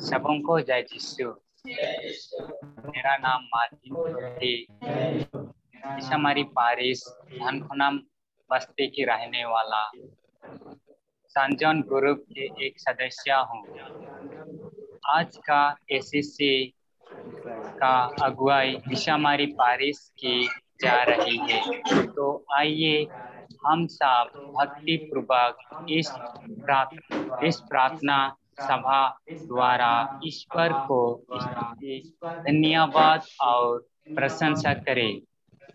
सबों को जय यीशु। मेरा नाम मार्टिन है। हमारी पारिश धनखुनम बस्ती की रहने वाला संजन ग्रुप के एक सदस्य हूँ। आज का एसीसी का अगुवाई हमारी पारिश की जा रही है। तो आइए हम सब भक्ति पूर्वक इस प्रार्थना सभा द्वारा ईश्वर को धन्यवाद और प्रशंसा करें।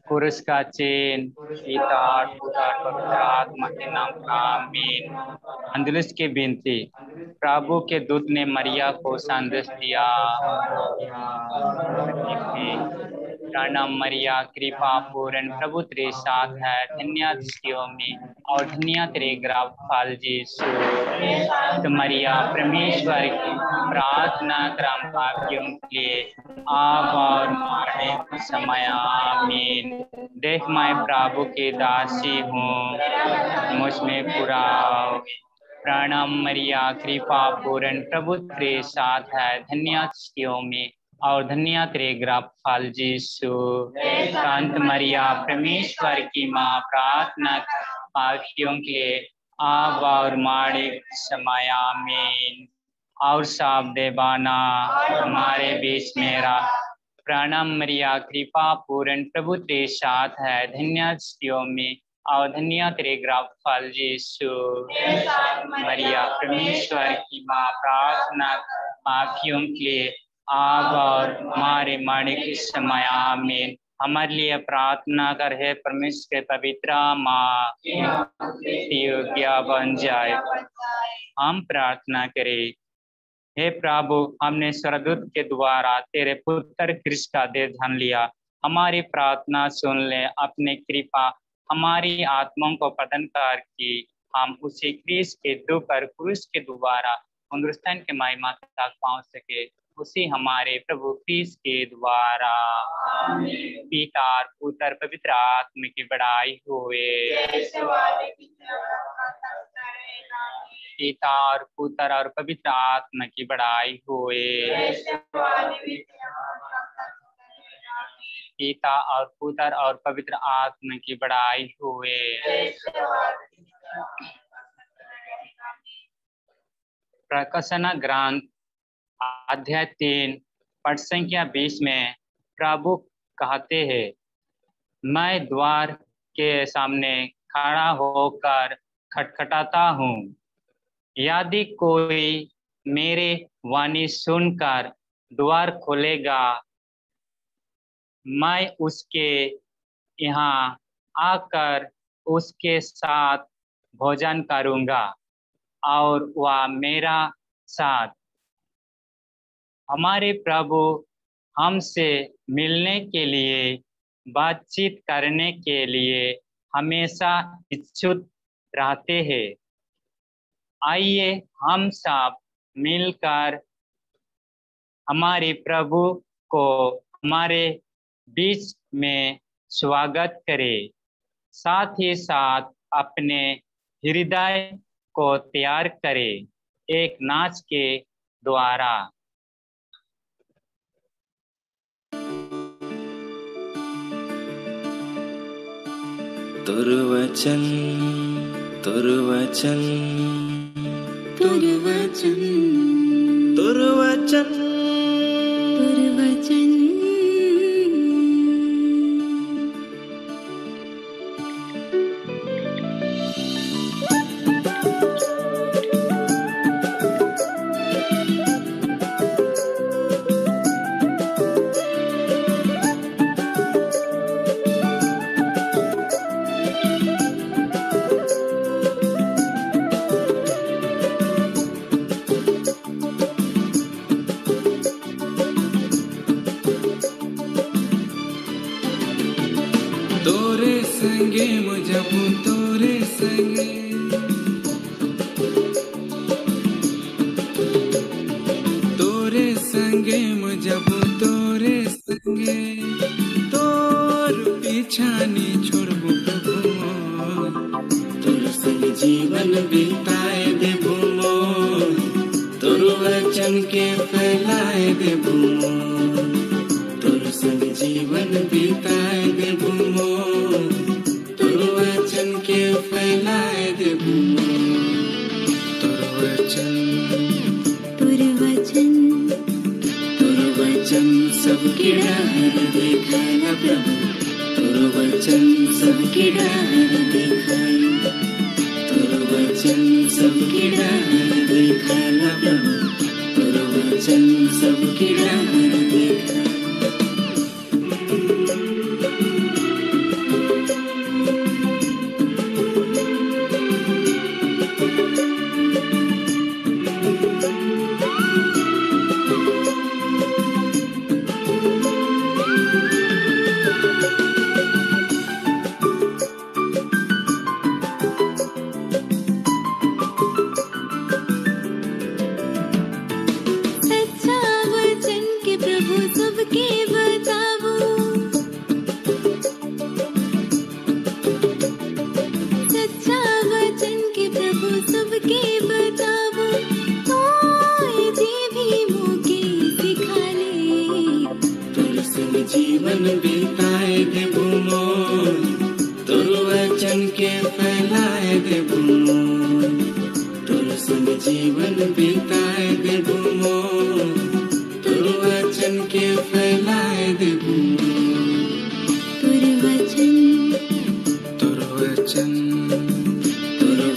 कुरुस का चेन पिता पुत्र पवित्र आत्मा के नाम का आमीन। अंदलुस की विनती। प्रभु के दूत ने मरिया को संदेश दिया, प्रणाम मरिया कृपा पूर्ण प्रभु तेरे साथ है, धन्य स्त्रियों में और धन्य तेरे गर्भ फल यीशु। तो मरिया परमेश्वर की प्रार्थना क्रम पापियों के लिए आप और हमारे समय आमीन। देख मैं प्रभु की दासी हूँ, मुझमें पूरा प्रणाम मरिया कृपा पूर्ण प्रभु तेरे साथ है, धन्य स्त्रियों में और धन्य तेरे गर्भ फल यीशु। संत मरिया परमेश्वर की माँ प्रार्थना पापियों के लिए आप और हमारे समय आमीन। और सब देवाना हमारे बीच मेरा प्रणाम मरिया कृपा पूर्ण प्रभु तेरे साथ है, धन्य स्त्रियों में और धन्य तेरे गर्भ फल यीशु। मरिया परमेश्वर की माँ प्रार्थना पापियों के लिए आप और हमारे मरने के समय आमीन। हमारे लिए प्रार्थना कर है परमेश्वर के पवित्र माँ योग्य बन जाए। हम प्रार्थना करें। हे प्रभु, हमने स्वर्गदूत के द्वारा तेरे पुत्र कृष्ण का देह धन लिया। हमारी प्रार्थना सुन ले, अपने कृपा हमारी आत्माओं को प्रदान कर कि हम उसी कृष्ण के दुख और क्रूस के द्वारा पुनरुत्थान के महिमा तक पहुंच सके। उसी हमारे प्रभु कृष्ण के द्वारा पिता और पुत्र पवित्र आत्मा की बड़ाई हुए। पिता और पुत्र और पवित्र आत्मा की बड़ाई हुए। पिता और पुत्र और पवित्र आत्मा की बड़ाई हुए। प्रकाशन ग्रंथ अध्याय 3 पद संख्या 20 में प्रभु कहते हैं, मैं द्वार के सामने खड़ा होकर खटखटाता हूँ। यदि कोई मेरे वाणी सुनकर द्वार खोलेगा, मैं उसके यहाँ आकर उसके साथ भोजन करूँगा और वह मेरा साथ। हमारे प्रभु हमसे मिलने के लिए, बातचीत करने के लिए हमेशा इच्छुक रहते हैं। आइए हम सब मिलकर हमारे प्रभु को हमारे बीच में स्वागत करें। साथ ही साथ अपने हृदय को तैयार करें एक नाच के द्वारा। तुर्वचन तुर्वचन तुर्वचन तुर्वचन तुर्वचन। देबू मोर, तोर संग जीवन बिताए देबू मोर, तोर वचन के फैलाए देबू मोर, तोर वचन सबकी राह दिखाएगा प्रभु, तोर वचन सबकी राह दिखाएगा, तोर वचन सबकी राह दिखाएगा प्रभु, तोर वचन सबकी राह दिखाएगा। जीवन बिताए देबू मोर, तोर वचन के फैलाए देबू मोर, तोर संग जीवन बिताए देबू मोर, तोर वचन के फैलाए देबू मोर, तोर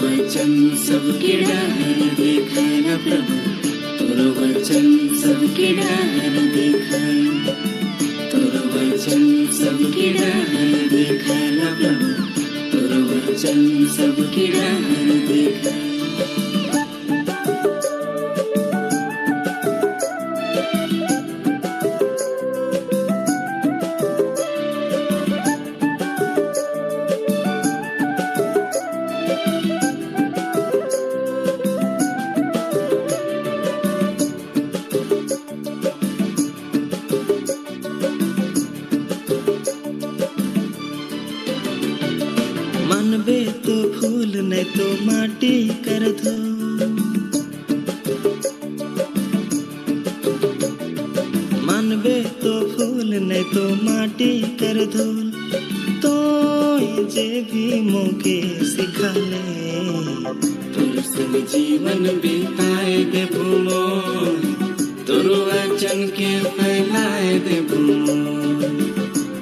वचन सबकी राह दिखाएगा प्रभु, तोर वचन सबकी राह दिखाएगा, तोर वचन सबकी राह दिखाएगा प्रभु, तोर वचन सबकी राह दिखाएगा। मानबे तो फूल नहीं तो माटी कर दो, मानबे तो फूल नहीं तो माटी कर दो, तो जे भी मौके सिखा ले, तोर संग जीवन बिताए देबू मोर, तोर वचन के फैलाए देबू मोर,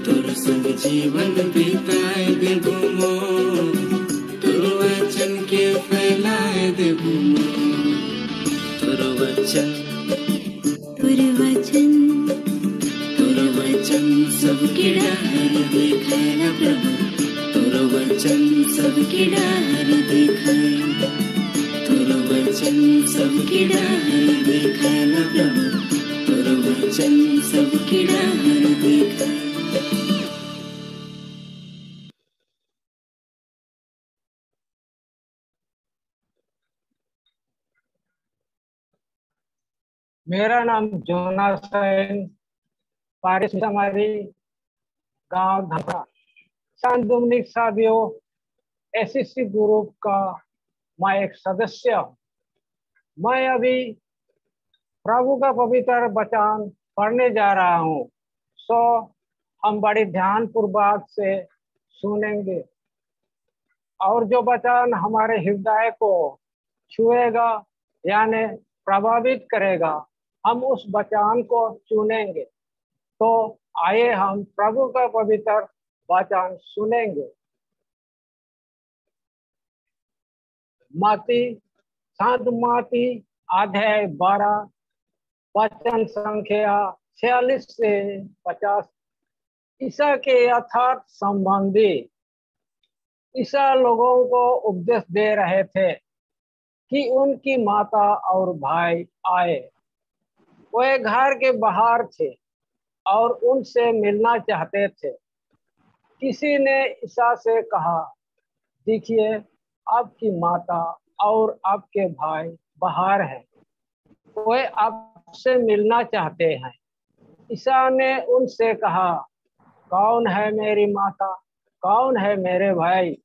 तोर संग जीवन बिताए देबू मोर, तोर वचन के फैलाए देबू मोर, तोर वचन सबकी राह दिखाएगा प्रभु, तोर वचन सबकी राह दिखाएगा, तोर वचन सबकी राह दिखाएगा प्रभु, तोर वचन सबकी राह दिखाएगा। मेरा नाम जोनास है, पारिस हमारी गांव धमरा सान डोमिनिक साबियो एसएससी ग्रुप का मैं एक सदस्य हूं। मैं अभी प्रभु का पवित्र वचन पढ़ने जा रहा हूं, सो हम बड़ी ध्यान पूर्वक से सुनेंगे और जो वचन हमारे हृदय को छुएगा यानी प्रभावित करेगा, हम उस वचन को चुनेंगे। तो आइए हम प्रभु का पवित्र वचन सुनेंगे। मत्ती अध्याय 12 वचन संख्या 46 से 50। ईसा के यथार्थ संबंधी ईसा लोगों को उपदेश दे रहे थे कि उनकी माता और भाई आए। वे घर के बाहर थे और उनसे मिलना चाहते थे। किसी ने ईसा से कहा, देखिए आपकी माता और आपके भाई बाहर हैं, वे आपसे मिलना चाहते हैं। ईसा ने उनसे कहा, कौन है मेरी माता, कौन है मेरे भाई?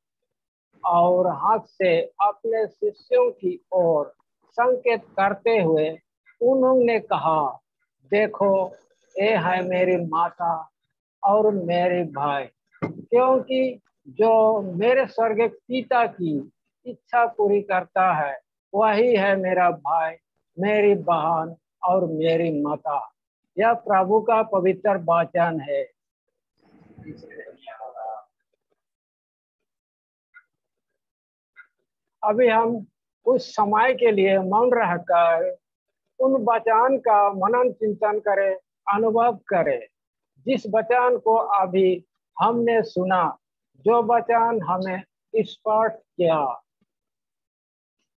और हाथ से अपने शिष्यों की ओर संकेत करते हुए उन्होंने कहा, देखो, ये है मेरी माता और मेरे भाई, क्योंकि जो मेरे स्वर्गीय पिता की इच्छा पूरी करता है वही है मेरा भाई, मेरी बहन और मेरी माता। यह प्रभु का पवित्र वचन है। अभी हम कुछ समय के लिए मौन रहकर उन वचन का मनन चिंतन करें, अनुभव करें, जिस वचन को अभी हमने सुना, जो वचन हमें स्पर्श किया।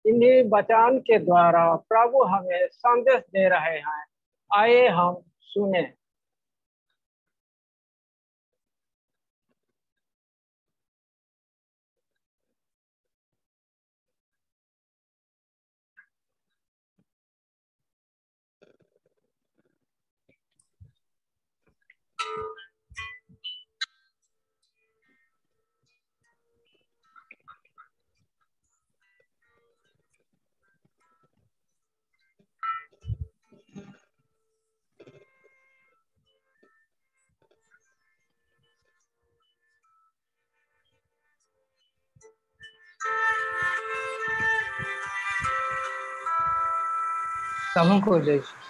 इन्हीं वचन के द्वारा प्रभु हमें संदेश दे रहे हैं। आइए हम सुने। सबको जय श्री।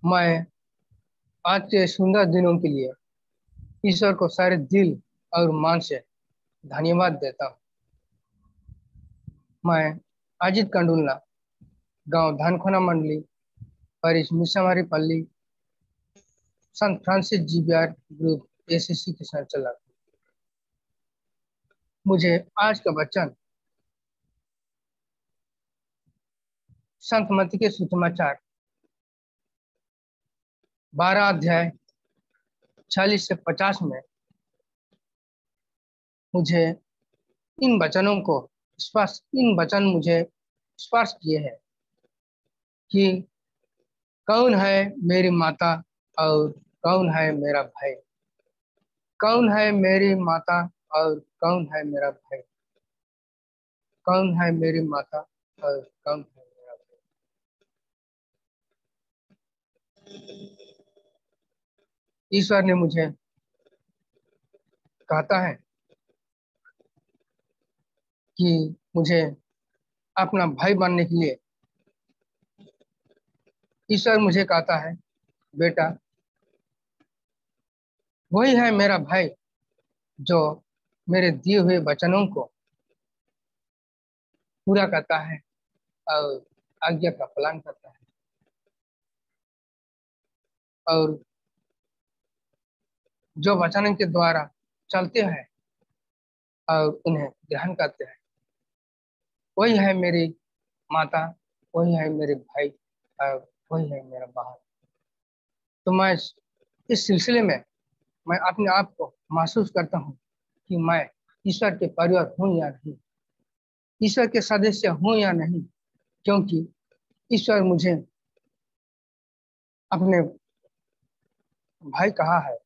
मैं आज के सुंदर दिनों के लिए ईश्वर को सारे दिल और मन से धन्यवाद देता हूँ। मैं अजित कंडुलना, गांव धानखोना मंडली, परिस मिसामारी पल्ली, संत फ्रांसिस जीवियर ग्रुप एसीसी के संचालक। मुझे आज का वचन संत मत्ती के सुसमाचार 12 अध्याय 40 से 50 में मुझे इन वचन मुझे स्पर्श किए हैं कि कौन है मेरी माता और कौन है मेरा भाई, कौन है मेरी माता और कौन है मेरा भाई, कौन है मेरी माता और कौन है मेरा भाई। ईश्वर ने मुझे कहता है कि मुझे अपना भाई बनने के लिए ईश्वर मुझे कहता है, बेटा वही है मेरा भाई जो मेरे दिए हुए वचनों को पूरा करता है और आज्ञा का पालन करता है और जो वचनों के द्वारा चलते हैं और उन्हें ग्रहण करते हैं, वही है मेरी माता, वही है मेरे भाई और वही है मेरा बहन। तो मैं इस सिलसिले में मैं अपने आप को महसूस करता हूँ कि मैं ईश्वर के परिवार हूँ या नहीं, ईश्वर के सदस्य हूँ या नहीं, क्योंकि ईश्वर मुझे अपने भाई कहा है।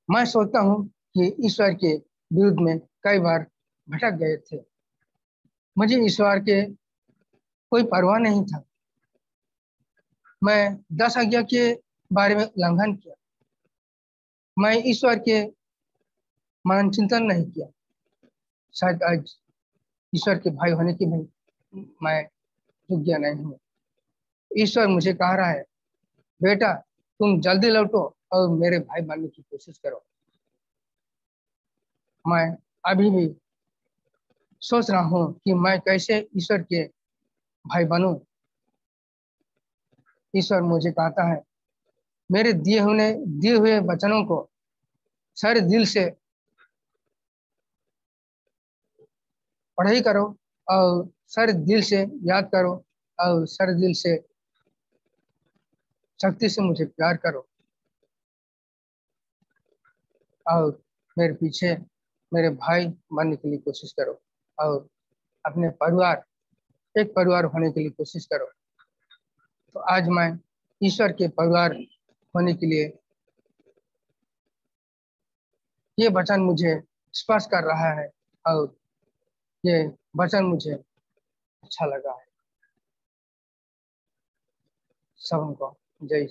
मैं सोचता हूँ कि ईश्वर के विरुद्ध में कई बार भटक गए थे। मुझे ईश्वर के कोई परवाह नहीं था। मैं 10 आज्ञा के बारे में उल्लंघन किया। मैं ईश्वर के मनन चिंतन नहीं किया। शायद आज ईश्वर के भाई होने की भी मैं योग्य नहीं हूँ। ईश्वर मुझे कह रहा है, बेटा तुम जल्दी लौटो और मेरे भाई बनने की कोशिश करो। मैं अभी भी सोच रहा हूँ कि मैं कैसे ईश्वर के भाई बनूं। ईश्वर मुझे कहता है, मेरे दिए हुए वचनों को सारे दिल से पढ़ाई करो और सारे दिल से याद करो और सारे दिल से शक्ति से मुझे प्यार करो और मेरे पीछे मेरे भाई बनने के लिए कोशिश करो और अपने एक परिवार होने के लिए कोशिश करो। तो आज मैं ईश्वर के परिवार होने के लिए ये वचन मुझे स्पर्श कर रहा है और ये वचन मुझे अच्छा लगा है। सबको जय।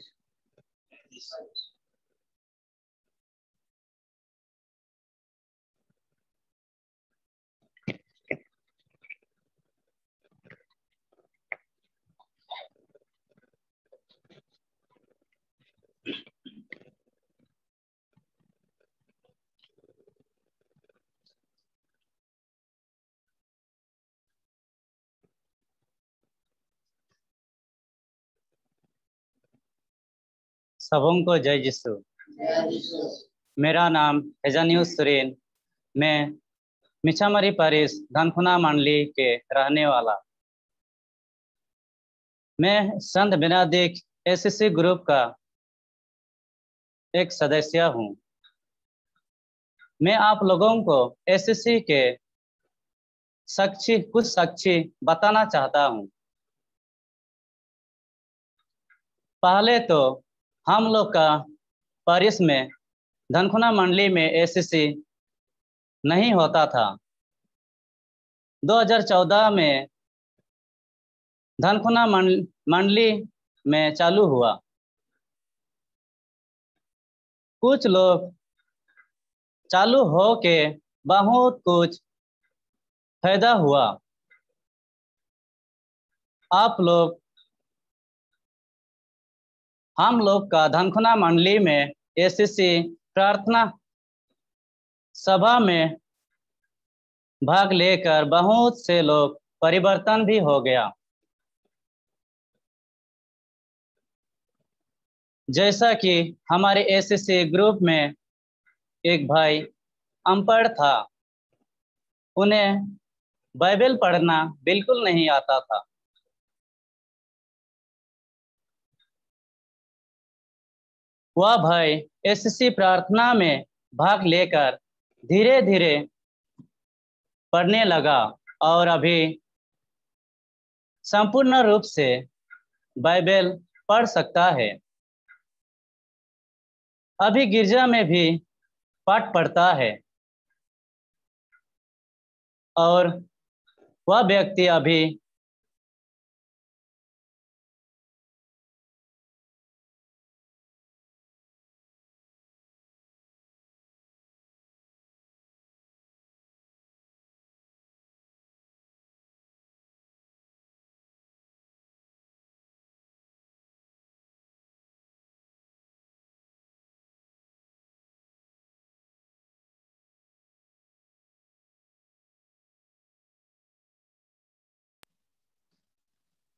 सबों को जय यीशु। मेरा नाम हेजानियुस सुरेन, मैं मिछामरी पारिस धनखुना मंडली के रहने वाला। मैं संत बेनादिक एसएससी ग्रुप का एक सदस्य हूँ। मैं आप लोगों को एसएससी के कुछ साक्षी बताना चाहता हूँ। पहले तो हम लोग का पारिस में धनखुना मंडली में एसएससी नहीं होता था। 2014 में धनखुना मंडली में चालू हुआ। कुछ लोग चालू हो के बहुत कुछ फायदा हुआ। हम लोग का धनखुना मंडली में एसएससी प्रार्थना सभा में भाग लेकर बहुत से लोग परिवर्तन भी हो गया। जैसा कि हमारे एसएससी ग्रुप में एक भाई अनपढ़ था, उन्हें बाइबल पढ़ना बिल्कुल नहीं आता था। वह भाई एसएससी प्रार्थना में भाग लेकर धीरे धीरे पढ़ने लगा और अभी संपूर्ण रूप से बाइबल पढ़ सकता है। अभी गिरजा में भी पाठ पढ़ता है और वह व्यक्ति अभी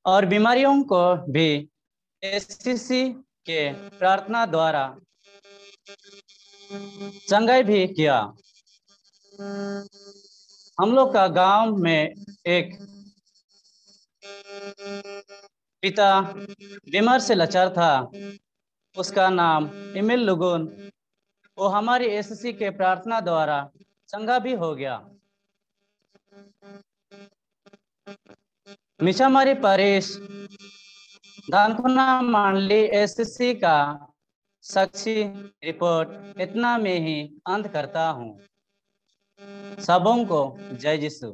और बीमारियों को भी एसएससी के प्रार्थना द्वारा चंगाई भी किया। हम लोग का गांव में एक पिता बीमार से लाचार था, उसका नाम इमिल लुगुन। वो हमारी एसएससी के प्रार्थना द्वारा चंगा भी हो गया। मिछामरी पारिस धनखुना मंडली एसएससी का साक्षी रिपोर्ट इतना में ही अंत करता हूँ। सबों को जय यीशु।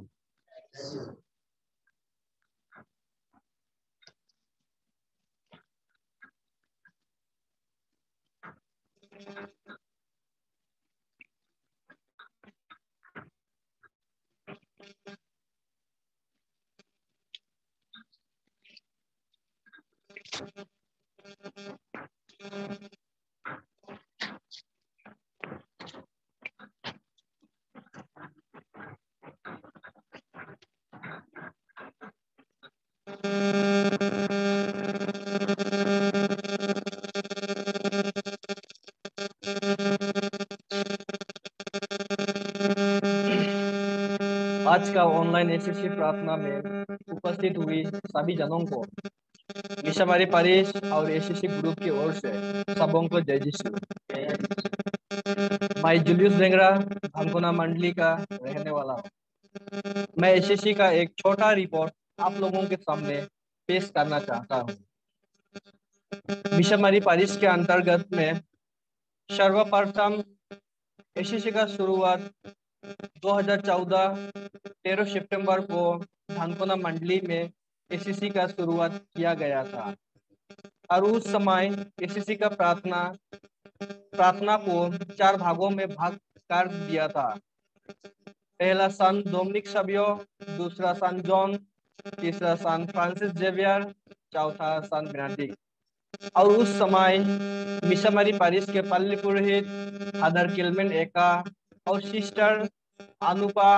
आज का ऑनलाइन एसएससी प्रार्थना में उपस्थित हुई सभी जनों को मिछामरी पारिस और एसएससी ग्रुप की ओर से सबों को जय यीशु। मैं जूलियस बेंगरा धनखुना मंडली का रहने वाला हूँ। मैं एसएससी का एक छोटा रिपोर्ट आप लोगों के सामने पेश करना चाहता हूँ। मिशनरी पारिश के अंतर्गत में सर्वप्रथम एसीसी का शुरुआत 2014 13 सितंबर को धानकोना मंडली में एसीसी का शुरुआत किया गया था और उस समय एसीसी का प्रार्थना को 4 भागों में भाग कर दिया था। पहला सन डोमिनिक सबियो, दूसरा सन जॉन, तीसरा सन फ्रांसिस जेवियर, चौथा सन बेनेडिक्ट। और उस समय मिशनरी पारिश के पल्ली पुरोहित फादर किलमेन एका और सिस्टर अनुपा,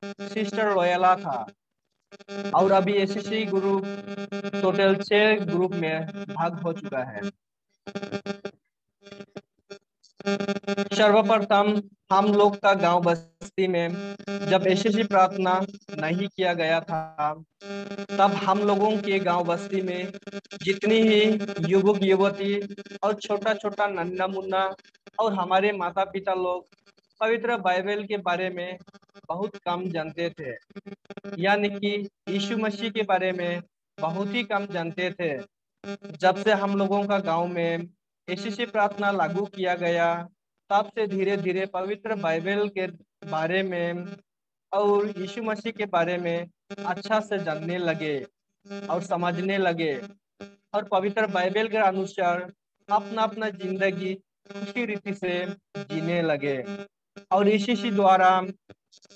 सिस्टर रोयला था। और अभी एसीसी ग्रुप टोटल 6 ग्रुप में भाग हो चुका है। सर्वप्रथम हम लोग का गांव बस्ती में जब एसीसी प्रार्थना नहीं किया गया था, तब हम लोगों के गांव बस्ती में जितनी ही युवक युवती और छोटा छोटा नन्ना मुन्ना और हमारे माता पिता लोग पवित्र बाइबल के बारे में बहुत कम जानते थे, यानी कि यीशु मसीह के बारे में बहुत ही कम जानते थे। जब से हम लोगों का गांव में एसीसी प्रार्थना लागू किया गया, तब से धीरे धीरे पवित्र बाइबल के बारे में और यीशु मसीह के बारे में अच्छा से जानने लगे और समझने लगे और पवित्र बाइबल के अनुसार अपना अपना जिंदगी उसी रीति से जीने लगे। और एसीसी द्वारा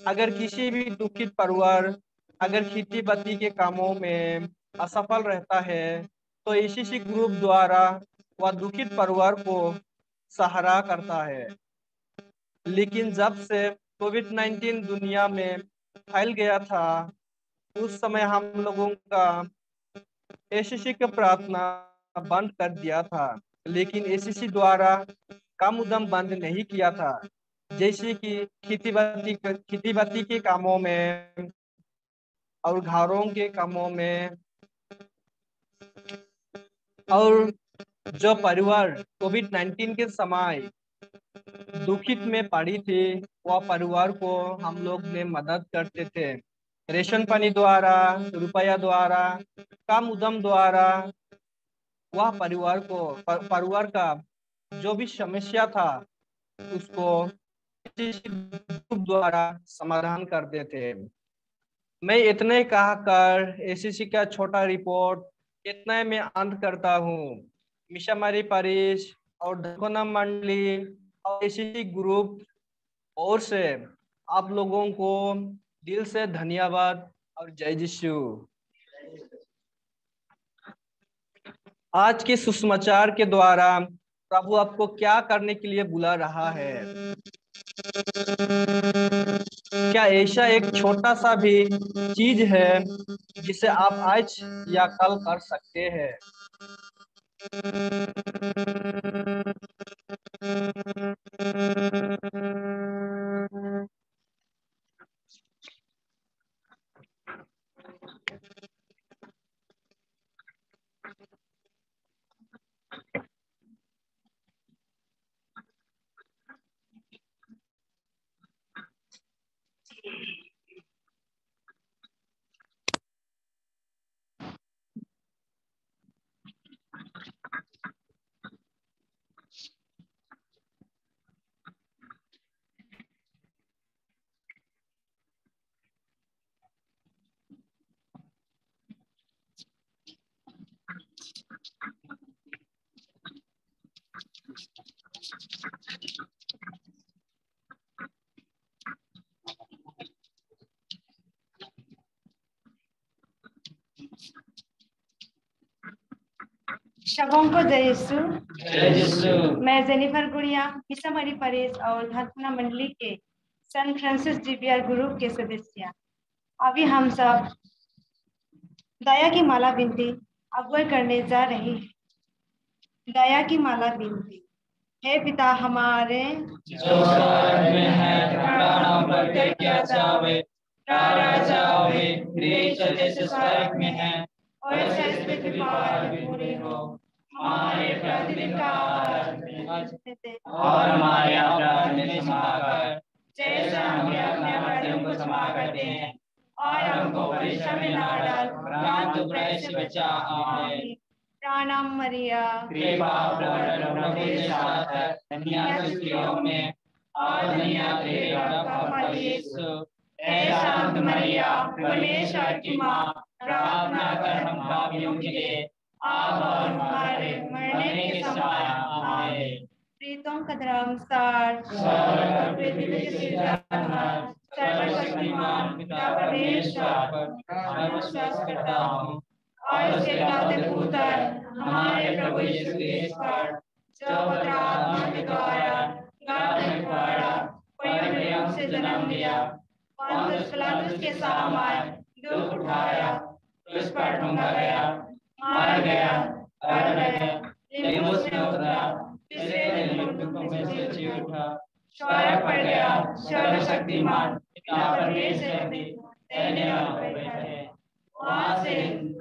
अगर किसी भी दुखित परिवार अगर खेती बाड़ी के कामों में असफल रहता है, तो एसीसी ग्रुप द्वारा वह दुखित परिवार को सहारा करता है। लेकिन जब से कोविड-19 दुनिया में फैल गया था, उस समय हम लोगों का एसीसी का प्रार्थना बंद कर दिया था। लेकिन एसीसी द्वारा काम उद्यम बंद नहीं किया था, जैसे कि खेती बाड़ी के कामों में और घरों के कामों में। और जो परिवार कोविड-19 के समय दुखित में पड़ी थी, वह परिवार को हम लोग ने मदद करते थे, रेशन पानी द्वारा, रुपया द्वारा, काम उद्यम द्वारा। वह परिवार का जो भी समस्या था उसको द्वारा समाधान करते थे। मैं इतने कहकर एसीसी का छोटा रिपोर्ट इतने में अंत करता हूँ। मिशनरी पारिश और धानकोना मंडली और एसीसी ग्रुप और से आप लोगों को दिल से धन्यवाद और जय यीशु। आज के सुसमाचार के द्वारा प्रभु आपको क्या करने के लिए बुला रहा है? क्या ऐसा एक छोटा सा भी चीज है जिसे आप आज या कल कर सकते हैं? शबों को जय यीशु। मैं जेनिफर गुड़िया मिशनरी पारिश और धानकोना मंडली के सन फ्रांसिस जेवियर ग्रुप के सदस्य। अभी हम सब दया की माला विनती अगुवाई करने जा रहे हैं। दया की माला विनती। हे पिता हमारे जो स्वर्ग में है, तेरा नाम प्रकट किया जावे, तेरा राज्य आवे, तेरी इच्छा जैसे स्वर्ग में है और ऐसे पृथ्वी पर भी पूरी हो। हमारे प्रतिदिन का आहार आज देते और हमारे अपराध में क्षमा कर, जैसे हम भी अपने अपराधियों को क्षमा करते हैं, और हमको परीक्षा में ना डाल, परंतु बुराई से बचा। आमीन। प्रणाम मरिया, कृपा पूर्ण प्रभु के साथ है, धन्य स्त्रियों में और धन्य तेरा फल यीशु। हे शांत मरिया, परमेश्वर की माँ, प्रार्थना कर हम पापियों के लिए, अब और हमारे मरने के समय आमीन। प्रीतम का धर्मसार, स्वर्ग और पृथ्वी के सृजनहार, सर्वशक्तिमान पिता परमेश्वर पर मैं विश्वास करता हूँ और उसके इकलौते पुत्र हमारे प्रभु यीशु क्रिस्त पर, जो पवित्र आत्मा के द्वारा गर्भ में पड़ा, पवित्र मरियम से जन्म लिया, पोंतियुस पिलातुस के सामने दुख उठाया, क्रूस पर टंगा गया, मारा गया, मर गया, लेकिन उसमें उतरा, तीसरे दिन मृतकों में से जी उठा, स्वर्ग पर गया, सर्वशक्तिमान पिता परमेश्वर से दाहिने हाथ पर बैठे, वहाँ से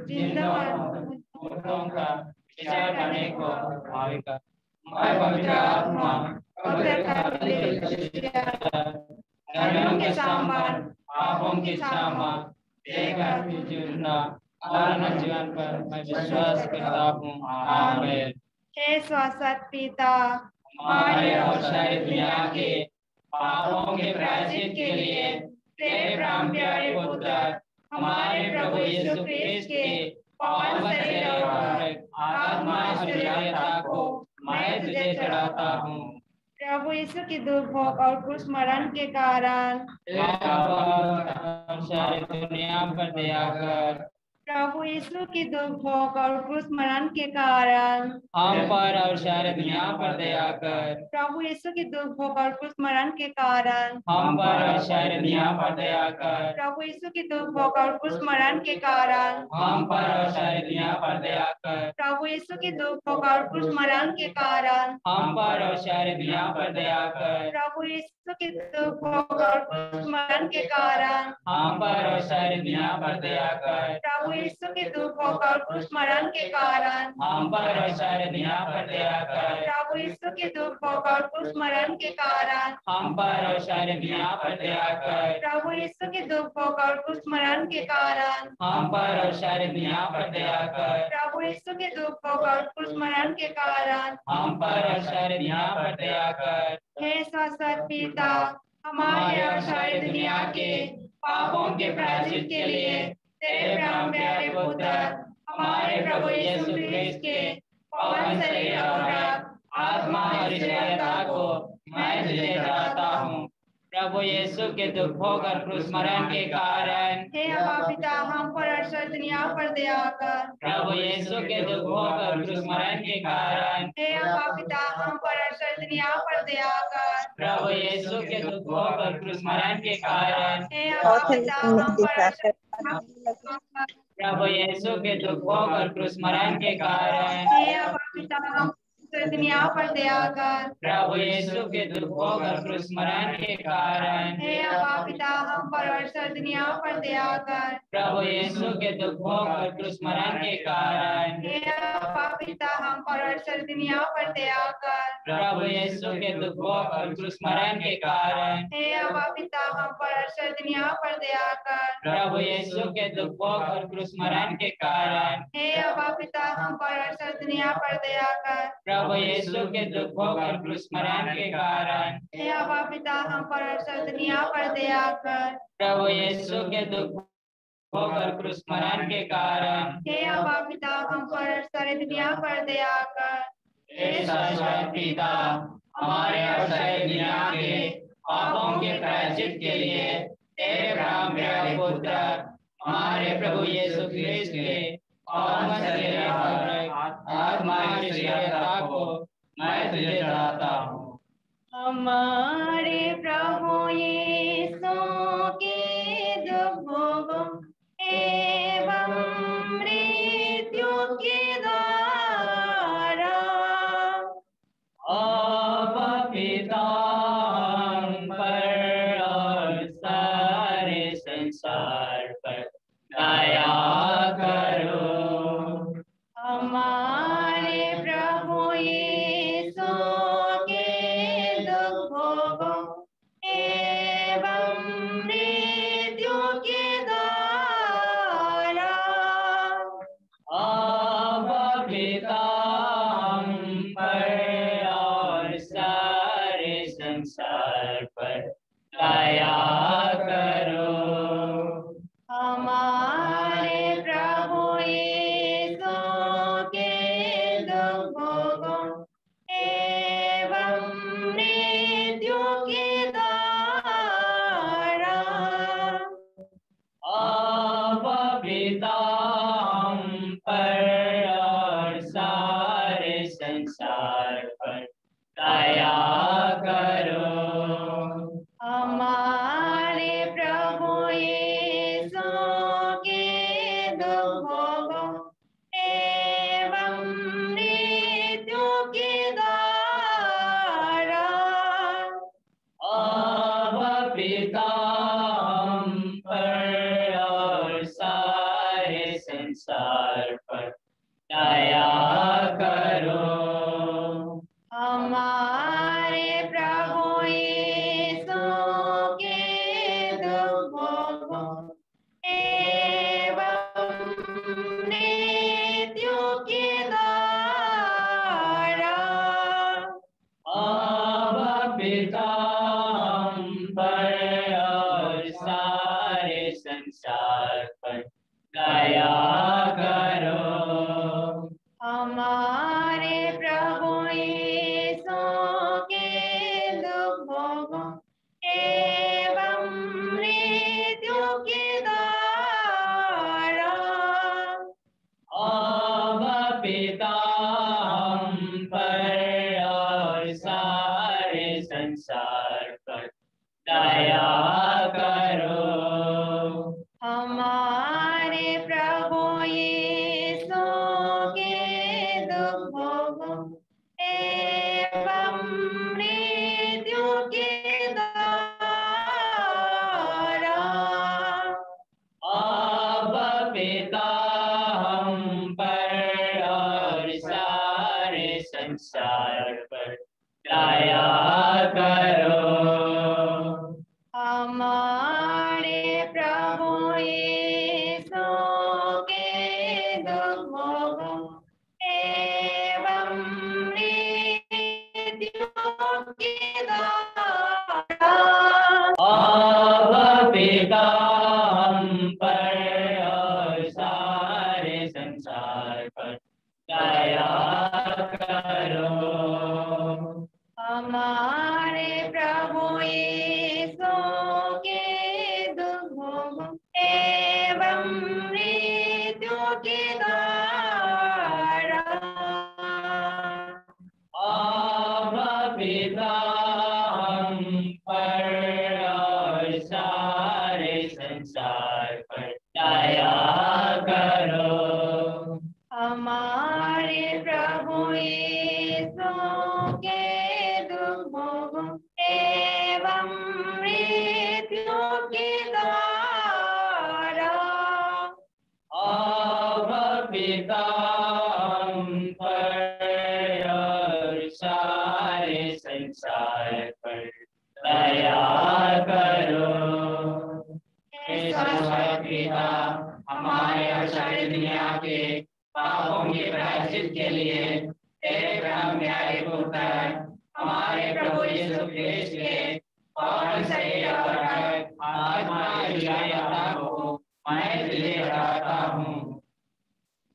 जिंदा और मुर्दों का विचार करने को आएगा। मैं पवित्र आत्मा, धर्मियों के सामान, पापों के सामान, देकर जुड़ना और अनंत जीवन पर मैं विश्वास करता हूँ। आमीन। हे शाश्वत पिता, हमारे और सारी दुनिया के पापों के प्रायश्चित के लिए तेरे प्राण प्यारे पुत्र हमारे प्रभु यीशु क्रिस्त के पवित्र शरीर और आत्मा शरीरता को मैं तुझे चढ़ाता हूँ। प्रभु यीशु की दुख भोग और क्रूस मरण के कारण सारी दुनिया पर दया कर। प्रभु यीशु की दुख भोग और क्रूस मरण के कारण हम पर और सारी दुनिया पर दया कर। प्रभु यीशु की दुख भोग और क्रूस मरण के कारण हम पर और सारी दुनिया पर दया कर। प्रभु यीशु की दुख भोग और क्रूस मरण के कारण हम पर और सारी दुनिया पर दया कर। प्रभु यीशु की दुख भोग और क्रूस मरण के कारण हम पर और सारी दुनिया पर दया कर। प्रभु यीशु की दुख भोग और क्रूस मरण के कारण हम पर और सारी दुनिया पर दया कर। प्रभु यीशु की दुख भोग और क्रूस मरण के कारण हम पर और सारी दुनिया पर दया कर। प्रभु यीशु की दुख भोग और क्रूस मरण के कारण हम पर और सारी दुनिया पर दया कर। प्रभु यीशु की दुख भोग और क्रूस मरण के कारण हम पर और सारी दुनिया पर दया कर। प्रभु यीशु के दुख भोग और क्रूस मरण के कारण हम पर और सारी दुनिया पर दया कर। हे शाश्वत पिता, हमारे और सारी दुनिया के पापों के प्रायश्चित के लिए तेरे प्राण प्यारे पुत्र हमारे प्रभु यीशु क्रिस्त के पवित्र शरीर और आत्मा और शरीरता को मैं तुझे चढ़ाता हूँ। प्रभु यीशु के दुख भोग और क्रूस मरण के कारण हे अब्बा पिता, हम पर और सारी दुनिया पर दया कर। प्रभु यीशु के दुख भोग और क्रूस मरण के कारण हे अब्बा पिता, हम पर और सारी दुनिया पर दया कर। प्रभु यीशु के दुख भोग और क्रूस मरण के कारण हे अब्बा पिता, हम पर और सारी दुनिया पर दया कर। प्रभु यीशु के दुख भोग और क्रूस मरण के कारण हे अब्बा पिता, हम सारी दुनिया पर दया कर। प्रभु यीशु के दुख भोग और क्रूस मरण के कारण हे अब्बा पिता, हम पर और सारी दुनिया पर दया कर। प्रभु यीशु के दुख भोग और क्रूस मरण के कारण हे अब्बा पिता, हम पर और सारी दुनिया पर दया कर। प्रभु यीशु के दुख भोग और क्रूस मरण के कारण हे अब्बा पिता, हम पर और सारी दुनिया पर दया कर। प्रभु यीशु के दुख भोग और क्रूस मरण के कारण हे अब्बा पिता, हम पर और सारी दुनिया पर दया कर। प्रभु यीशु के दुख भोग और क्रूस मरण के कारण हे अब्बा पिता, हम पर और सारी दुनिया पर दया कर। प्रभु यीशु के दुख भोग और क्रूस मरण के कारण हे अब्बा पिता, हम पर और सारी दुनिया पर दया कर। हे शाश्वत पिता, हमारे और सारी दुनिया के पापों के प्रायश्चित के लिए तेरे प्राण प्यारे पुत्र हमारे प्रभु यीशु क्रिस्त के पवित्र शरीर और आत्मा की शरीरता को मैं तुझे चढ़ाता हूँ। हमारे प्रभु यीशु के दुख भोग एवं मृत्यु के द्वारा अब पिता पर और सारे संसार पर दया करो। हमारे प्रभु यीशु के दुख भोग दया करो। हमारे प्रभु यीशु के दुख भोगों एवं मृत्यु के द्वारा अब पिता हम पर और सारे संसार पर दया करो। हमारे प्रभु यीशु के दुख भोगों एवं मृत्यु के द्वारा अब पिता हम पर और सारे संसार पर दया करो। हमारे प्रभु यीशु के दुख भोगों एवं मृत्यु के द्वारा अब पिता हम पर और सारे संसार पर दया करो। हमारे प्रभु यीशु के दुख भोगों एवं मृत्यु के द्वारा अब पिता हम पर और सारे संसार पर दया करो। हमारे प्रभु यीशु के दुख भोगों एवं मृत्यु के द्वारा अब पिता हम पर और सारे संसार पर दया करो। हमारे प्रभु यीशु के दुख भोगों एवं मृत्यु के द्वारा अब पिता हम पर और सारे संसार पर दया करो। हमारे प्रभु यीशु के दुख भोगों एवं मृत्यु के द्वारा अब पिता हम पर और सारे संसार पर दया करो। हमारे प्रभु यीशु के दुख भोगों एवं मृत्यु के द्वारा अब पिता हम पर और सारे संसार पर दया करो। हे सर्वशक्ति पिता, हमारे और सारी दुनिया के पापों के प्रायश्चित के लिए तेरे ब्रह्म न्याय पुत्र हमारे प्रभु यीशु क्रिस्त के पवित्र शरीर और रक्त आत्मा को मैं तुझे चढ़ाता हूँ।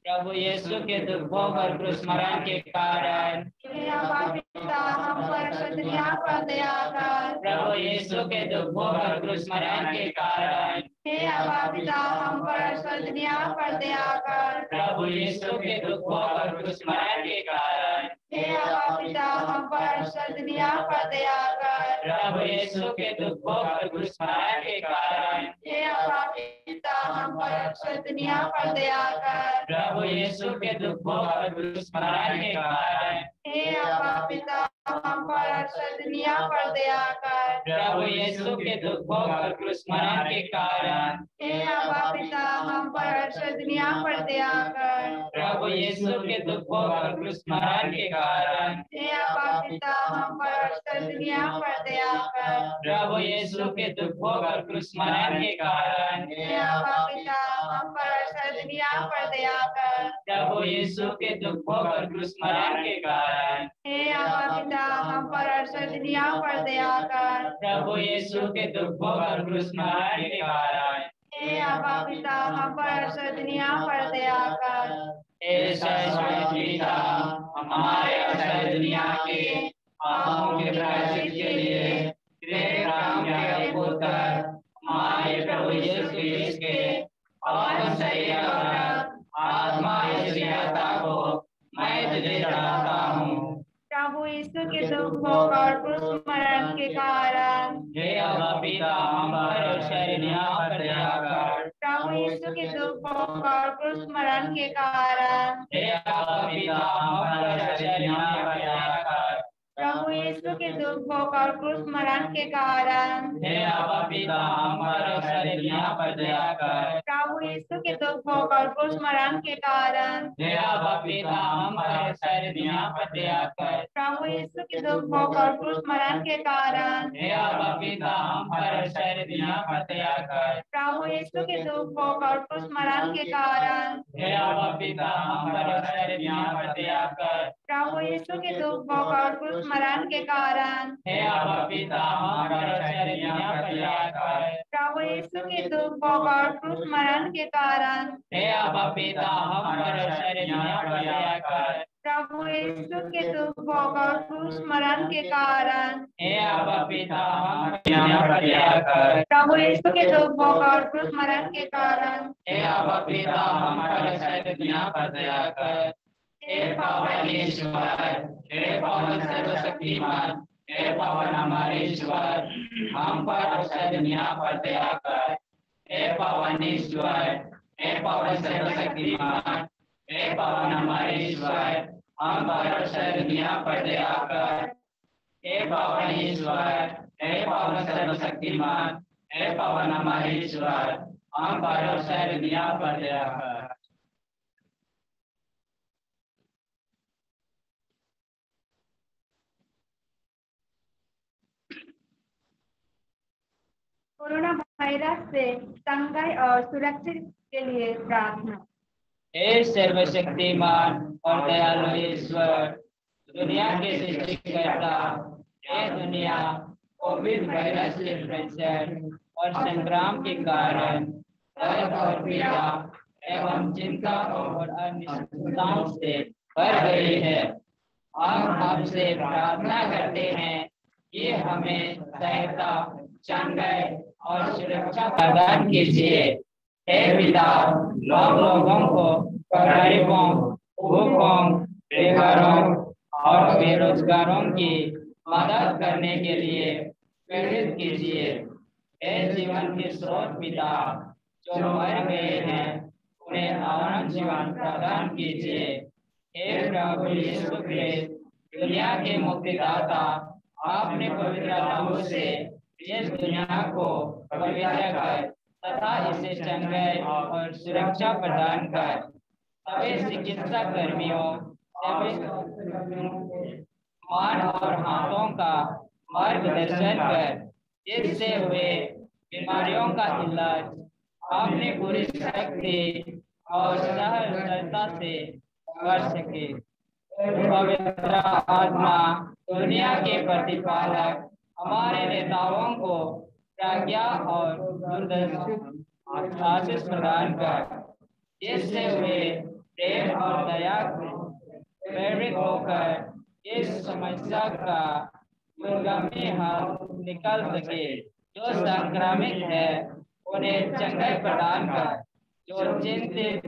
प्रभु यीशु के दुख भोग और क्रूस मरण के कारण पिता हम पर सदरिया पर दया कर। प्रभु यीशु के दुख भोग और क्रूस मरण के कारण हे अबा पिता हम पर सदरिया पर दया कर। प्रभु यीशु के दुख भोग और क्रूस मरण के कारण हे अबा पिता हम पर सदरिया पर दया कर। प्रभु यीशु के दुख भोग और क्रूस मरण के कारण हे अबा पिता हम पर सदरिया पर दया कर। प्रभु यीशु के दुख भोग और क्रूस मरण के कारण हे अबा पिता हम पर सदरिया पर दया कर। प्रभु यीशु के दुख भोग और क्रूस मरण के कारण हे अबा पिता हम पर सदरिया पर दया कर। प्रभु यीशु के दुख भोग और क्रूस मरण के कारण हे अबा पिता हम पर सदरिया पर दया कर। प्रभु यीशु के दुख भोग और क्रूस मरण के कारण हे अबा पिता हम पर सदरिया दुनिया पर दया कर। प्रभु यीशु के दुखों और क्रूस मरण के कारण हे आबा पिता हम पर और दुनिया पर दया कर। प्रभु यीशु के दुखों और क्रूस मरण के कारण हे आबा पिता हम पर और दुनिया पर दया कर। हे सर्वशक्ति पिता हमारे और सारी दुनिया के पापों के प्रायश्चित के लिए तेरे काम के अद्भुत कर हमारे प्रभु यीशु क्रिस्त के पावन शरीर और आत्मा यीशुता को मैं तुझे चढ़ाता हूँ। प्रभु यीशु के दुखों और क्रूस मरण के कारण हे आबा पिता हम पर और सारी दुनिया पर दया कर। प्रभु यीशु के दुखों और क्रूस मरण के कारण हे आबा पिता हम पर और सारी दुनिया पर दया कर। प्रभु यीशु के दुखों और क्रूस मरण के कारण हे आबा पिता हम पर और सारी दुनिया पर दया कर। प्रभु यीशु के दुखों और क्रूस मरण के कारण हे आबा पिता हम पर और सारी दुनिया पर दया कर। प्रभु यीशु के दुखों और क्रूस मरण के कारण हे आबा पिता हम पर और सारी दुनिया पर दया कर। प्रभु यीशु के दुखों और क्रूस मरण के कारण हे आबा पिता हम पर और सारी दुनिया पर दया कर। प्रभु यीशु के दुखों और क्रूस मरण के कारण हे आबा पिता हम पर और सारी दुनिया पर दया कर। प्रभु यीशु के दुखों और क्रूस मरण के कारण हे आबा पिता हम पर और सारी दुनिया पर दया कर। प्रभु यीशु के दुखों और क्रूस मरण के कारण हे आबा पिता हम पर दुनिया पर दया कर। प्रभु यीशु के दुखों और क्रूस मरण के कारण हे आबा पिता हम पर और सारी दुनिया पर दया कर। हे पावन ईश्वर हे पावन सर्वशक्तिमान हे पावन हमारे ईश्वर हम पर और सारी दुनिया पर दया कर। हे पावन ईश्वर हे पावन सर्वशक्तिमान हे पावन हमारे ईश्वर हम पर और सारी दुनिया पर दया कर। हे पावन ईश्वर हे पावन सर्वशक्तिमान हे पावन हमारे ईश्वर हम पर और सारी दुनिया पर दया कर। कोरोना वायरस से संघर्ष और सुरक्षित के लिए प्रार्थना। हे सर्वशक्तिमान और दयालु ईश्वर दुनिया के सृष्टिकर्ता हे दुनिया कोविड वायरस इन्फेक्शन और संक्राम के कारण दर्द और पीड़ा एवं चिंता और अनिश्चितताओं से भर गई है। हम आपसे प्रार्थना करते हैं कि हमें सहायता चंगाई और सुरक्षा प्रदान कीजिए। हे पिता हम लोगों को गरीबों भूखों बेघरों और बेरोजगारों की मदद करने के लिए प्रेरित कीजिए। हे जीवन के स्रोत पिता जो मर गए हैं उन्हें अनंत जीवन प्रदान कीजिए। हे प्रभु यीशु क्रिस्त दुनिया के मुक्तिदाता आपने पवित्र लहू से इस दुनिया को पवित्र कर तथा इसे चंगाई और सुरक्षा प्रदान कर। सभी चिकित्सा कर्मियों सभी मान और हाथों का मार्गदर्शन कर जिससे वे बीमारियों का इलाज अपनी पूरी शक्ति और सहजता से कर सके। पवित्र आत्मा दुनिया के प्रतिपालक हमारे नेताओं को प्रज्ञा और दूरदर्शी आशीष प्रदान कर जिससे वे प्रेम और दया प्रेरित होकर इस समस्या का दुर्गमी हाल निकल सके। जो संक्रामित है उन्हें चंगाई प्रदान कर, जो चिंतित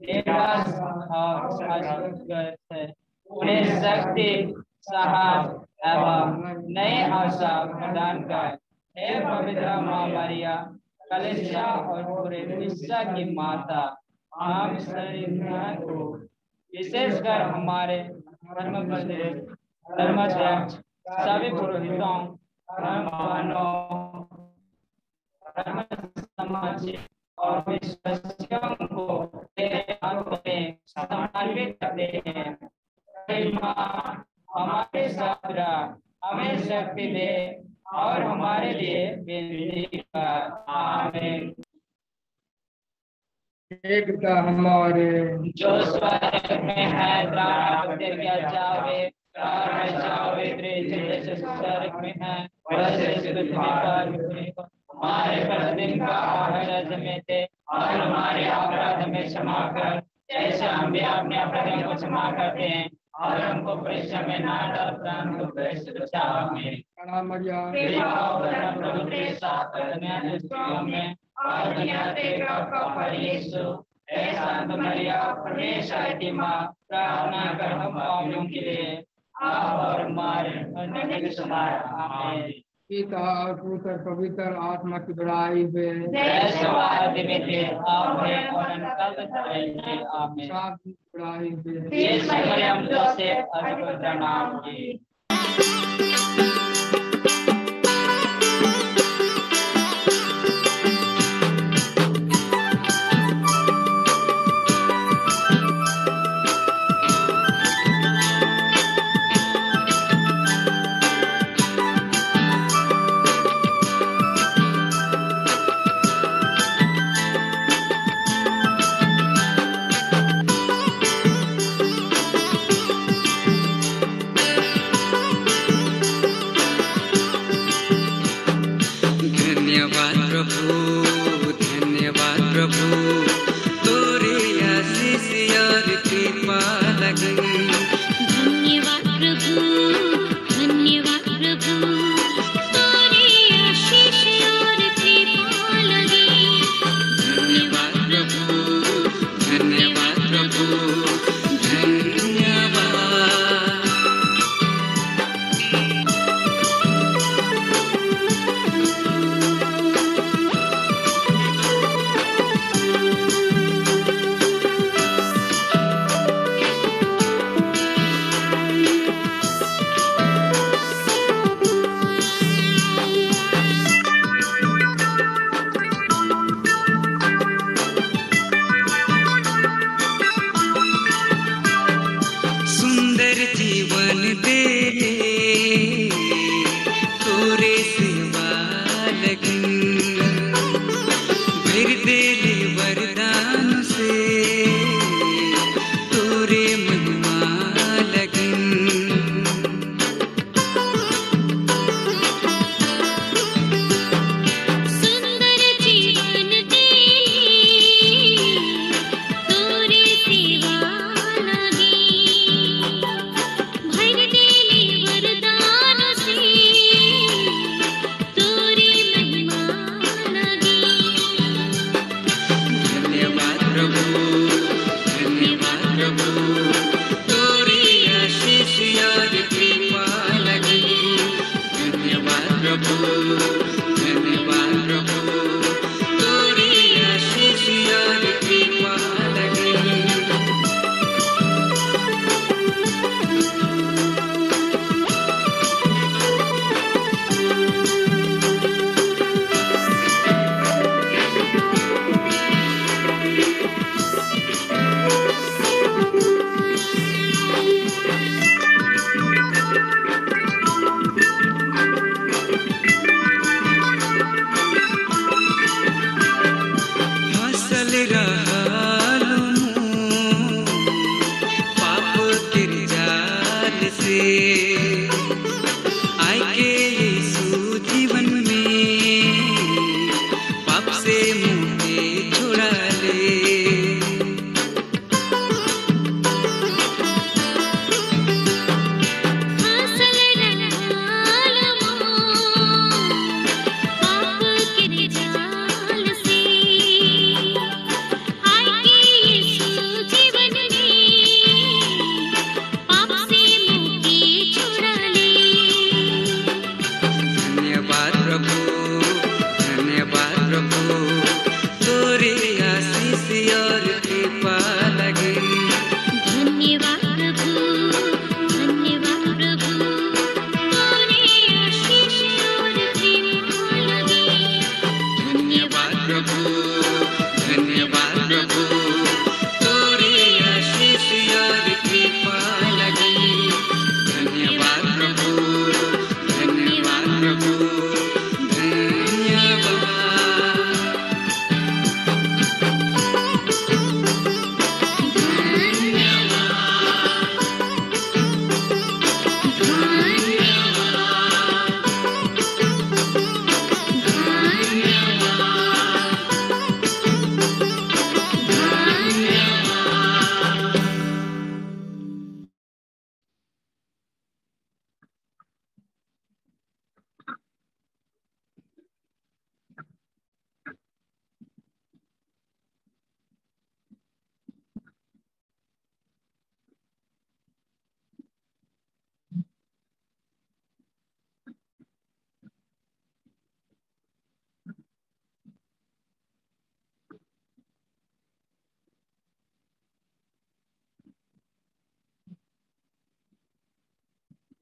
निराश और अशक्त है उन्हें शक्ति साहस एवं नई आशा प्रदान कर। हे पवित्र माँ मरिया कलीसिया और पूरे विश्व की माता हम शरीर को विशेषकर हमारे धर्माध्यक्ष सभी पुरोहितों धर्मवानों धर्म समाज और विश्वासियों को तेरे हाथों में समर्पित करते हैं। माँ हमारे साथ हमें शक्ति दे और हमारे लिए विनती कर। आमीन। हे पिता हमारे जो स्वर्ग में है, तेरा क्या जावे और बचावे तेरे जैसे स्वर्ग में है वैसे पृथ्वी पर भी हो। हमारे प्रतिदिन का आहार हमें दे और हमारे अपराध हमें क्षमा कर जैसे हम भी अपने अपराधियों को क्षमा करते हैं और हमको परीक्षा में ना डाल परंतु परीक्षा से बचाओ। प्रणाम मरिया प्रभु तेरे साथ दुष्टों में और दुनिया के का फल यीशु। हे संत मरिया परमेश्वर की माँ, प्रार्थना कर हम पापियों के लिए अब और हमारे मरने के समय। आमीन। पिता और पुत्र पवित्र आत्मा की बड़ाई हो। जय सवादि में थे आपने और अनंत रहेंगे। आमीन। साथ की बड़ाई हो। यीशु मरियम से अद्भुत नाम की।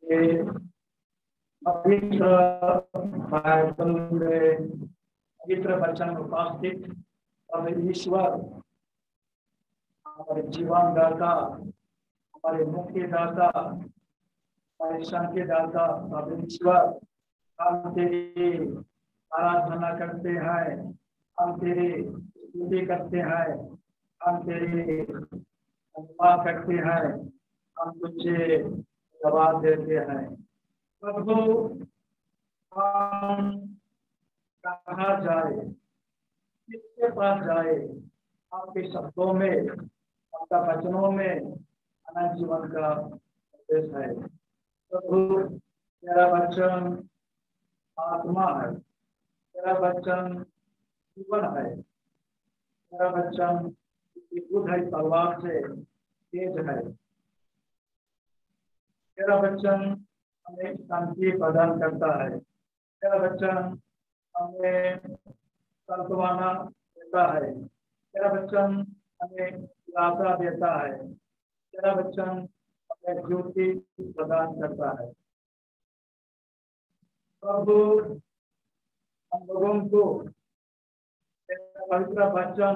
कि पवित्र बाइबल में पवित्र वचन उपस्थित और ईश्वर हमारे जीवन दाता, हमारे मुक्ति दाता, हमारे शांति दाता परमेश्वर, हम तेरी आराधना करते हैं, हम तेरी स्तुति करते हैं, हम तेरी धन्यवाद करते हैं, हम तुझे जवाब देते हैं। प्रभु, हम कहाँ जाए, किसके पास जाए? आपके शब्दों में, आपका वचनों में अनंत जीवन का उपदेश है। प्रभु, तेरा वचन आत्मा है, तेरा वचन जीवन है, तेरा वचन बुद्ध तलवार से तेज है, तेरा वचन हमें शांति प्रदान करता है, तेरा वचन हमें सांत्वना देता है, तेरा वचन हमें दिलासा देता है, तेरा वचन हमें ज्योति प्रदान करता है। प्रभु, हम लोगों को तेरा पवित्र वचन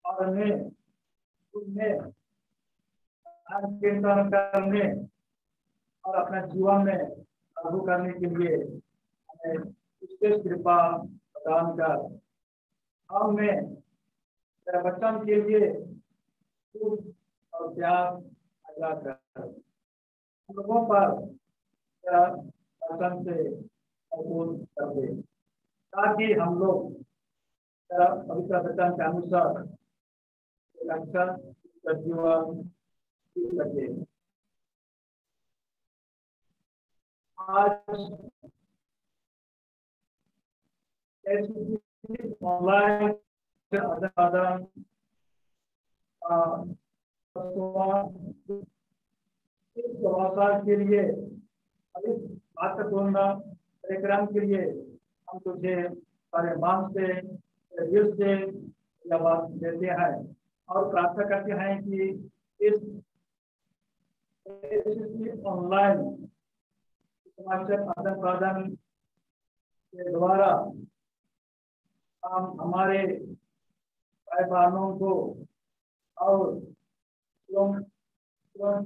पढ़ने, सुनने, कीर्तन करने और अपने जीवन में लागू करने के लिए हमें विशेष कृपा प्रदान कर, हमें तेरे वचन के लिए और प्यार पैदा कर, हम लोगों पर तेरा वचन से भरपूर कर दे, ताकि हम लोग तेरा पवित्र वचन के अनुसार अच्छा जीवन जी सके। आज ऑनलाइन आदान के लिए अधिक महत्वपूर्ण कार्यक्रम के लिए हम तुझे सारे मान से दिल से जवाब देते हैं और प्रार्थना करते हैं कि इस ऑनलाइन समाचार आदान प्रदान के द्वारा हम हमारे भाई बहनों को और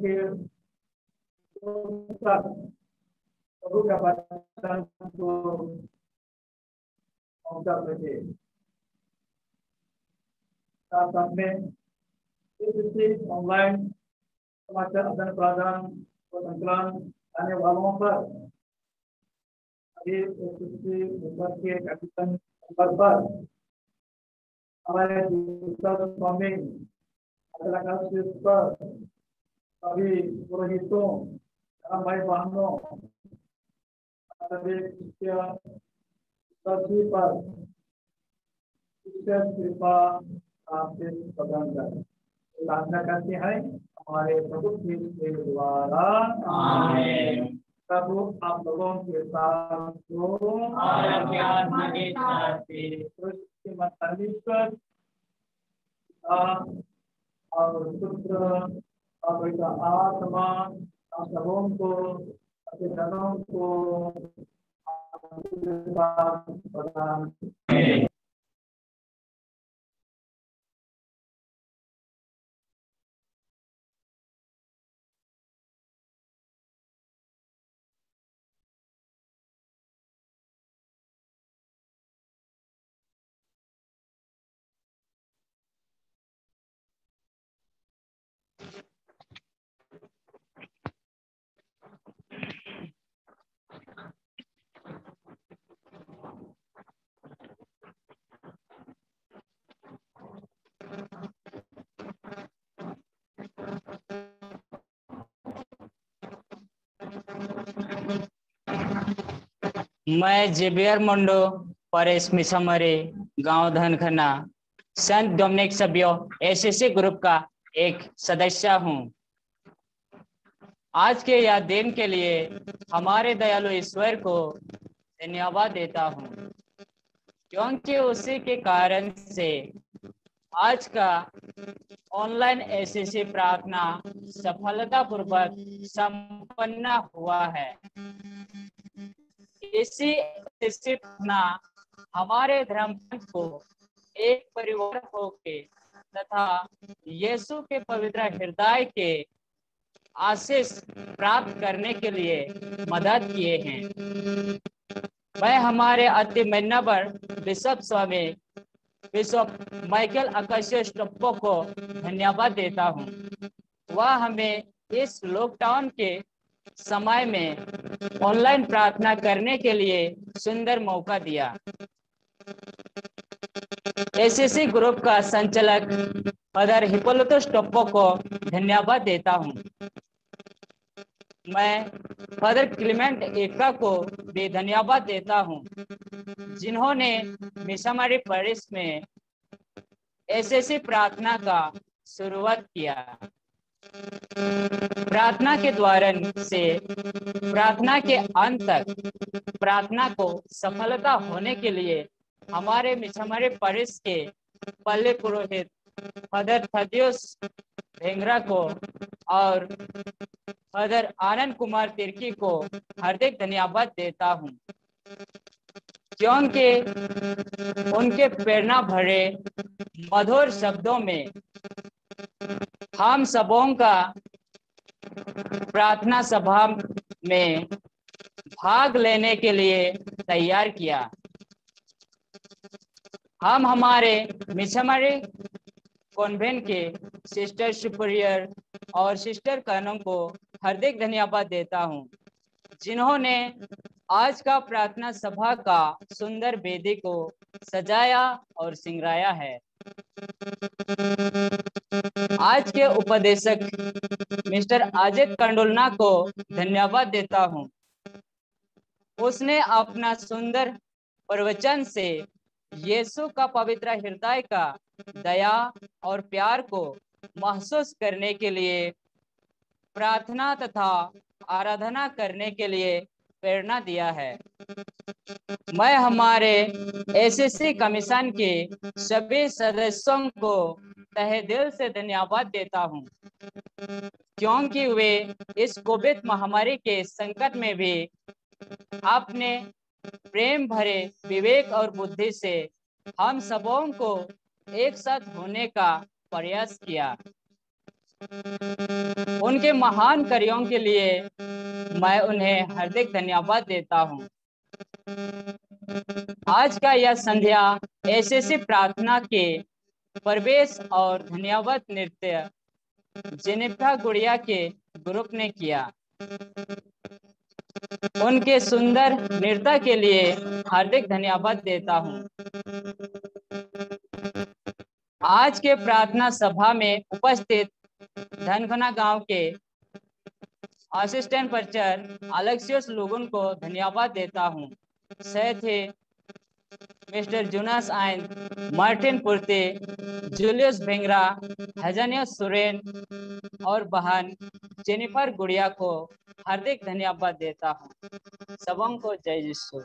के प्रभु का वचन को पहुंचा सके। साथ में इस ऑनलाइन समाचार आदान प्रदान और संकलन आने वालों पर अभी नंबर के कैपिटन नंबर पर हमारे स्वामी पर सभी पुरोहितों, भाई बहनों, सभी पर विशेष कृपा आपसे प्रदान कर प्रार्थना करते हैं हमारे प्रभु के द्वारा, आमीन। प्रभु आप लोगों के साथ परमेश्वर और पुत्र और आत्मा हम सबों को, अपने जनों को प्रदान। मैं जेबियर मंडो परेश मिसमरे गांव धनखना संत डोमिनिक सभ्यो एसएससी ग्रुप का एक सदस्य हूं। आज के यह दिन के लिए हमारे दयालु ईश्वर को धन्यवाद देता हूं, क्योंकि उसी के कारण से आज का ऑनलाइन एसएससी प्रार्थना सफलतापूर्वक संपन्न संपन्न हुआ है। इसी से हमारे धर्म को एक परिवार होके तथा यीशु के पवित्र हृदय के आशीष प्राप्त करने के लिए मदद किए हैं। मैं हमारे अति मान्यवर बिशप स्वामी बिशप माइकल अकाशियस टप्पो को धन्यवाद देता हूँ। वह हमें इस लॉकडाउन के समय में ऑनलाइन प्रार्थना करने के लिए सुंदर मौका दिया। एसीसी ग्रुप का संचालक फादर हिप्पोलिटस टप्पो को धन्यवाद देता हूँ। मैं फादर क्लीमेंट एका को भी धन्यवाद देता हूँ, जिन्होंने मिशनरी पैरिश में एसएससी प्रार्थना का शुरुआत किया। प्रार्थना के द्वारा से प्रार्थना के अंत तक प्रार्थना को सफलता होने के लिए हमारे मिशनरी पैरिश के पल्ले पुरोहित फादर थदियोस भेंगरा को और फादर आनंद कुमार तिर्की को हार्दिक धन्यवाद देता हूँ, क्योंकि उनके प्रेरणा भरे मधुर शब्दों में हम सबों का प्रार्थना सभा में भाग लेने के लिए तैयार किया। हम हमारे मिशनरी कॉन्वेंट के सिस्टर सुपीरियर और सिस्टर कानों को हार्दिक धन्यवाद देता हूँ, जिन्होंने आज का प्रार्थना सभा का सुंदर वेदी को सजाया और सिंगारा है। आज के उपदेशक मिस्टर अजित कंडोलना को धन्यवाद देता हूँ। उसने अपना सुंदर प्रवचन से यीशु का पवित्र हृदय का दया और प्यार को महसूस करने के लिए, प्रार्थना तथा आराधना करने के लिए प्रेरणा दिया है। मैं हमारे एसएससी कमीशन के सभी सदस्यों को तहे दिल से धन्यवाद देता हूं, क्योंकि वे इस कोविड महामारी के संकट में भी अपने प्रेम भरे विवेक और बुद्धि से हम सबों को एक साथ होने का प्रयास किया। उनके महान कार्यों के लिए मैं उन्हें हार्दिक धन्यवाद देता हूं। आज का यह संध्या एसएससी प्रार्थना के प्रवेश और धन्यवाद नृत्य जेनिफर गुड़िया के ग्रुप ने किया। उनके सुंदर नृत्य के लिए हार्दिक धन्यवाद देता हूं। आज के प्रार्थना सभा में उपस्थित धनखना गांव के असिस्टेंट प्रचार अलेक्सियस लोगन को धन्यवाद देता हूं। साथ ही मिस्टर जोनास आइन, मार्टिन पुर्ते, जूलियस भेंगरा, हजानियस सुरेन और बहन जेनिफर गुड़िया को हार्दिक धन्यवाद देता हूं। सबों को जय यीशु।